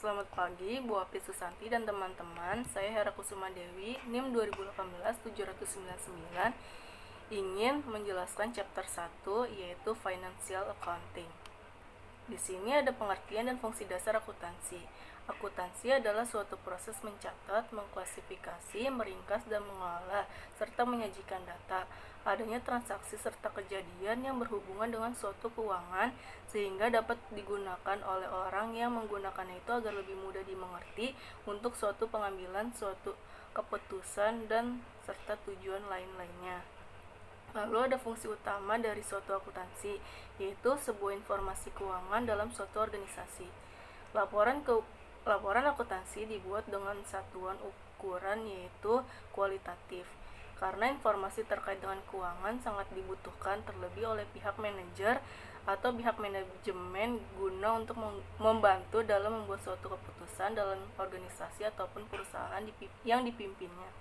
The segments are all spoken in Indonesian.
Selamat pagi, Bu Apit Susanti dan teman-teman. Saya Hera Kusuma Dewi, NIM 2018-799, ingin menjelaskan chapter 1, yaitu Financial Accounting. Di sini ada pengertian dan fungsi dasar akuntansi. Akuntansi adalah suatu proses mencatat, mengklasifikasi, meringkas, dan mengolah, serta menyajikan data. Adanya transaksi serta kejadian yang berhubungan dengan suatu keuangan sehingga dapat digunakan oleh orang yang menggunakannya itu agar lebih mudah dimengerti untuk suatu pengambilan, suatu keputusan, dan serta tujuan lain-lainnya. Lalu ada fungsi utama dari suatu akuntansi, yaitu sebuah informasi keuangan dalam suatu organisasi. Laporan akuntansi dibuat dengan satuan ukuran yaitu kualitatif, karena informasi terkait dengan keuangan sangat dibutuhkan terlebih oleh pihak manajer atau pihak manajemen guna untuk membantu dalam membuat suatu keputusan dalam organisasi ataupun perusahaan yang dipimpinnya.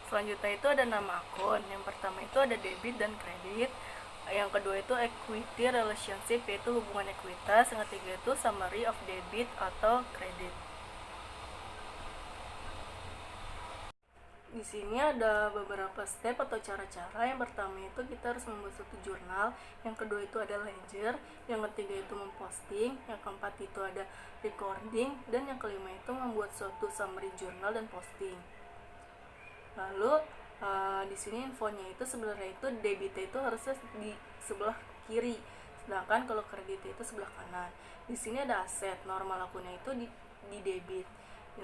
Selanjutnya itu ada nama akun. Yang pertama itu ada debit dan kredit. Yang kedua itu equity relationship, yaitu hubungan ekuitas. Yang ketiga itu summary of debit atau kredit. Di sini ada beberapa step atau cara-cara. Yang pertama itu kita harus membuat suatu jurnal. Yang kedua itu ada ledger. Yang ketiga itu memposting. Yang keempat itu ada recording. Dan yang kelima itu membuat suatu summary jurnal dan posting. Lalu di sini infonya itu sebenarnya itu debit itu harusnya di sebelah kiri, sedangkan kalau kredit itu sebelah kanan. Di sini ada aset, normal akunnya itu di debit.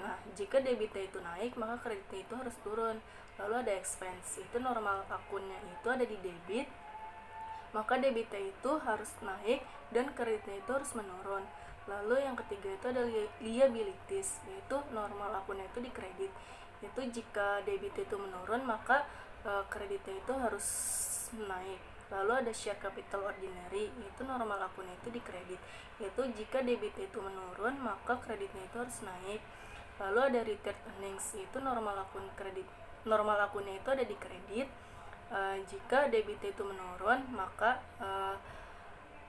Nah, jika debitnya itu naik, maka kreditnya itu harus turun. Lalu ada expense, itu normal akunnya itu ada di debit, maka debitnya itu harus naik dan kreditnya itu harus menurun. Lalu yang ketiga itu ada liabilities, yaitu normal akunnya itu di kredit. Itu jika debit itu menurun, maka kreditnya itu harus naik. Lalu ada share capital ordinary, yaitu normal akunnya itu di kredit. Yaitu jika debit itu menurun, maka kreditnya itu harus naik. Lalu ada retained earnings, itu normal akunnya itu ada di kredit. Jika debit itu menurun, maka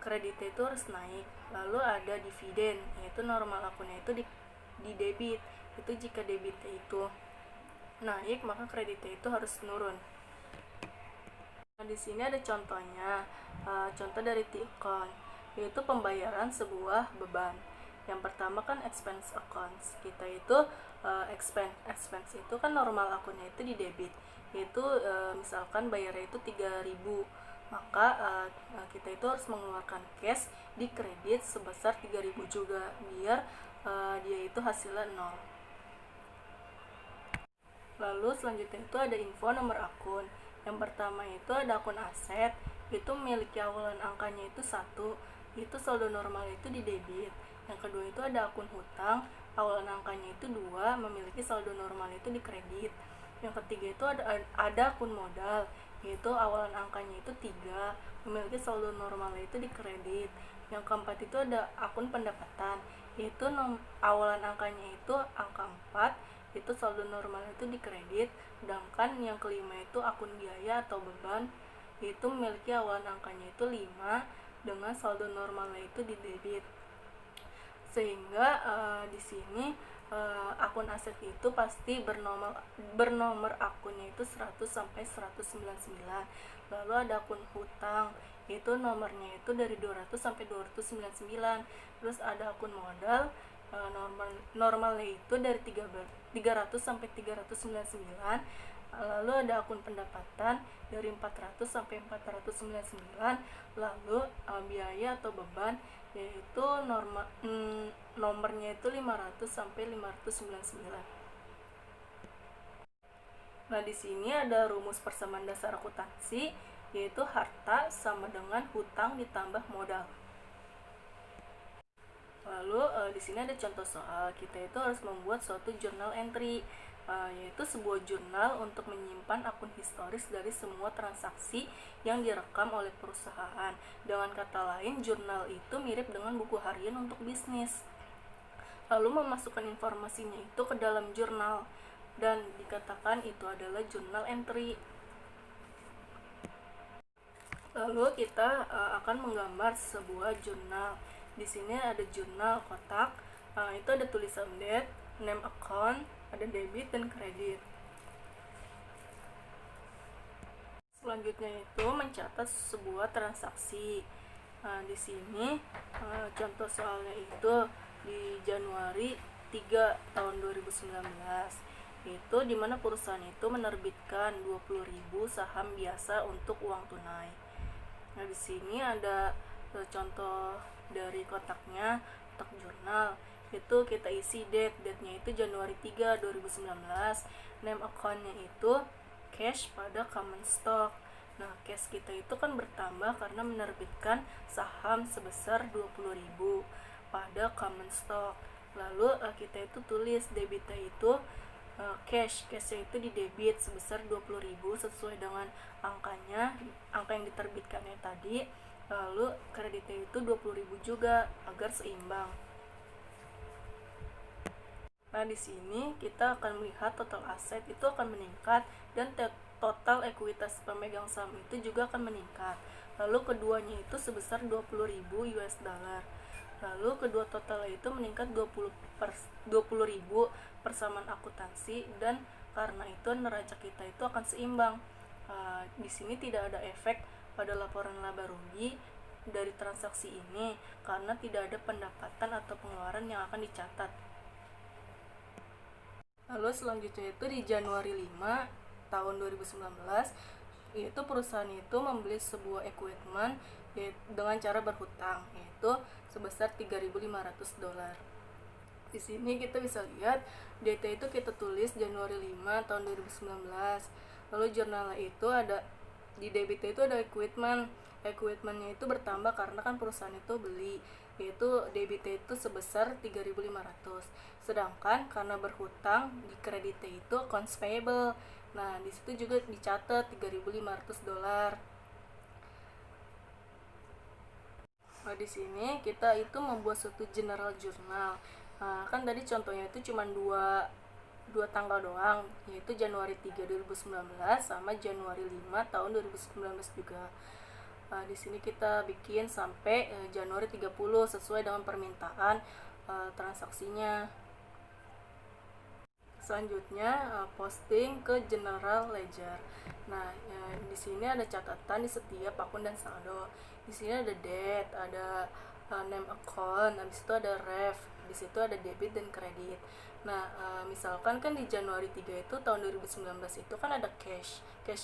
kreditnya itu harus naik. Lalu ada dividen, yaitu normal akunnya itu di debit. Itu jika debitnya itu naik, maka kreditnya itu harus turun. Nah, di sini ada contohnya. Contoh dari T-account, yaitu pembayaran sebuah beban. Yang pertama kan expense accounts. Kita itu expense itu kan normal akunnya itu di debit. Yaitu misalkan bayarnya itu 3.000, maka kita itu harus mengeluarkan cash di kredit sebesar 3.000 juga, biar dia itu hasilnya 0. Lalu selanjutnya itu ada info nomor akun. Yang pertama itu ada akun aset, itu memiliki awalan angkanya itu 1, itu saldo normal itu di debit. Yang kedua itu ada akun hutang, awalan angkanya itu 2, memiliki saldo normal itu di kredit. Yang ketiga itu ada akun modal, yaitu awalan angkanya itu 3, memiliki saldo normal itu di kredit. Yang keempat itu ada akun pendapatan, yaitu awalan angkanya itu angka 4, itu saldo normal itu di kredit. Sedangkan yang kelima itu akun biaya atau beban, yaitu memiliki awalan angkanya itu 5, dengan saldo normalnya itu di debit. Sehingga di sini akun aset itu pasti bernomor akunnya itu 100 sampai 199. Lalu ada akun hutang, itu nomornya itu dari 200 sampai 299. Terus ada akun modal, normalnya itu dari 300 sampai 399. Lalu ada akun pendapatan dari 400 sampai 499. Lalu biaya atau beban, yaitu nomornya itu 500 sampai 599. Nah, di sini ada rumus persamaan dasar akuntansi, yaitu harta sama dengan hutang ditambah modal. Lalu di sini ada contoh soal. Kita itu harus membuat suatu journal entry, yaitu sebuah jurnal untuk menyimpan akun historis dari semua transaksi yang direkam oleh perusahaan. Dengan kata lain, jurnal itu mirip dengan buku harian untuk bisnis. Lalu memasukkan informasinya itu ke dalam jurnal, dan dikatakan itu adalah journal entry. Lalu kita akan menggambar sebuah jurnal. Di sini ada jurnal kotak, itu ada tulisan debt, name account, ada debit dan kredit. Selanjutnya itu mencatat sebuah transaksi. Di sini contoh soalnya itu di Januari 3 tahun 2019, itu dimana perusahaan itu menerbitkan 20.000 saham biasa untuk uang tunai. Nah, di sini ada contoh dari kotaknya, kotak jurnal. Itu kita isi date-nya itu Januari 3 2019. Name account-nya itu cash pada common stock. Nah, cash kita itu kan bertambah karena menerbitkan saham sebesar 20.000 pada common stock. Lalu kita itu tulis debitnya itu cashnya itu di debit sebesar 20.000 sesuai dengan angka yang diterbitkannya tadi. Lalu kreditnya itu 20.000 juga agar seimbang. Nah, di sini kita akan melihat total aset itu akan meningkat dan total ekuitas pemegang saham itu juga akan meningkat. Lalu keduanya itu sebesar 20.000 US dollar. Lalu kedua totalnya itu meningkat 20.000 persamaan akuntansi, dan karena itu neraca kita itu akan seimbang. Di sini tidak ada efek pada laporan laba rugi dari transaksi ini karena tidak ada pendapatan atau pengeluaran yang akan dicatat. Lalu selanjutnya itu di Januari 5 tahun 2019, yaitu perusahaan itu membeli sebuah equipment dengan cara berhutang, yaitu sebesar $3.500. Di sini kita bisa lihat data itu kita tulis Januari 5 tahun 2019. Lalu jurnalnya itu ada di debitnya itu ada equipmentnya itu bertambah karena kan perusahaan itu beli, yaitu debitnya itu sebesar 3.500. Sedangkan karena berhutang di kreditnya itu accounts payable. Nah, di situ juga dicatat $3.500. Nah, di sini kita itu membuat suatu general journal. Kan tadi contohnya itu cuma dua tanggal doang, yaitu Januari 3 2019 sama Januari 5 tahun 2019 juga. Di sini kita bikin sampai Januari 30 sesuai dengan permintaan transaksinya. Selanjutnya posting ke general ledger. Nah, di sini ada catatan di setiap akun dan saldo. Di sini ada debt, ada name account, habis itu ada ref, di situ ada debit dan kredit. Nah, misalkan kan di Januari 3 itu tahun 2019 itu kan ada cash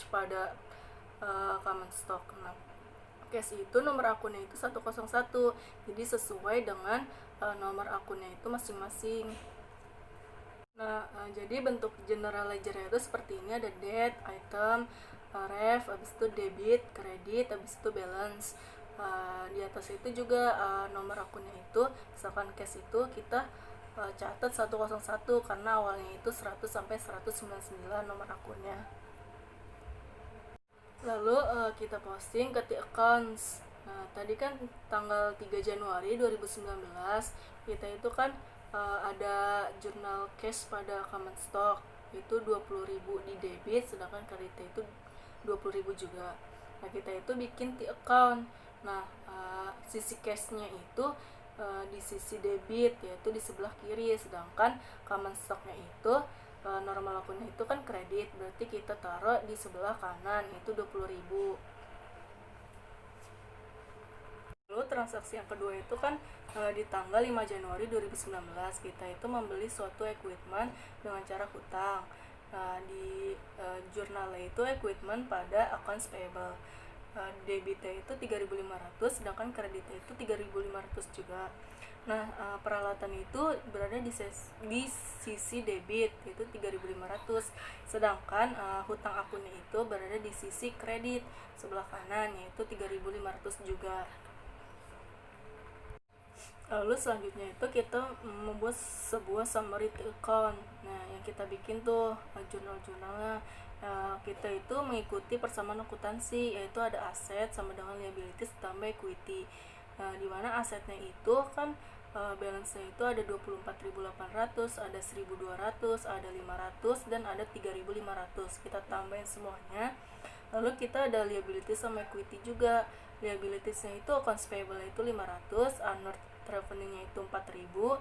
pada common stock. Nah, cash itu nomor akunnya itu 101. Jadi sesuai dengan nomor akunnya itu masing-masing. Nah, jadi bentuk general ledger itu seperti ini, ada debt, item, ref, habis itu debit, kredit, habis itu balance. Di atas itu juga nomor akunnya itu, misalkan cash itu kita catat 101 karena awalnya itu 100 sampai 199 nomor akunnya. Lalu kita posting ke the accounts. Nah, tadi kan tanggal 3 Januari 2019 kita itu kan ada jurnal cash pada common stock itu 20.000 di debit, sedangkan kreditnya itu 20.000 juga. Nah, kita itu bikin the account. Nah, sisi cashnya itu di sisi debit, yaitu di sebelah kiri, sedangkan common stocknya itu normal akunnya itu kan kredit, berarti kita taruh di sebelah kanan, yaitu 20.000. Lalu transaksi yang kedua itu kan di tanggal 5 Januari 2019 kita itu membeli suatu equipment dengan cara hutang. Di jurnalnya itu equipment pada accounts payable. Debitnya itu 3.500, sedangkan kreditnya itu 3.500 juga. Nah, peralatan itu berada di sisi debit, yaitu 3.500, sedangkan hutang akunnya itu berada di sisi kredit sebelah kanan, yaitu 3.500 juga. Lalu selanjutnya itu kita membuat sebuah summary account. Nah, yang kita bikin tuh jurnal-jurnalnya. Kita itu mengikuti persamaan akuntansi, yaitu ada aset sama dengan liabilities tambah equity. Di mana asetnya itu kan balance-nya itu ada 24.800, ada 1.200, ada 500, dan ada 3.500. Kita tambahin semuanya. Lalu kita ada liabilities sama equity juga. Liabilitiesnya itu accounts payable itu 500, revenue-nya itu 4.000,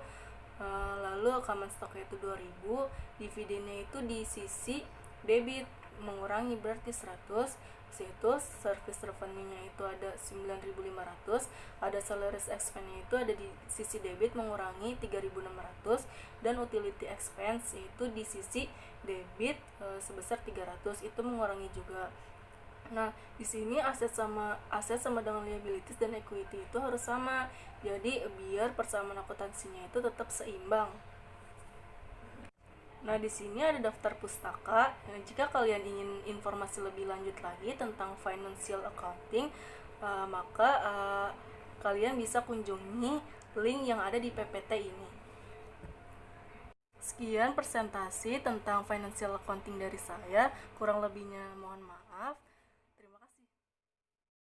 lalu common stock-nya itu 2.000, dividennya itu di sisi debit mengurangi berarti 100. Itu service revenue-nya itu ada 9.500, ada salaries expense-nya itu ada di sisi debit mengurangi 3.600, dan utility expense itu di sisi debit sebesar 300, itu mengurangi juga. Nah, di sini aset sama dengan liabilities dan equity itu harus sama. Jadi biar persamaan akuntansinya itu tetap seimbang. Nah, di sini ada daftar pustaka. Nah, jika kalian ingin informasi lebih lanjut lagi tentang financial accounting, maka kalian bisa kunjungi link yang ada di PPT ini. Sekian presentasi tentang financial accounting dari saya. Kurang lebihnya mohon maaf.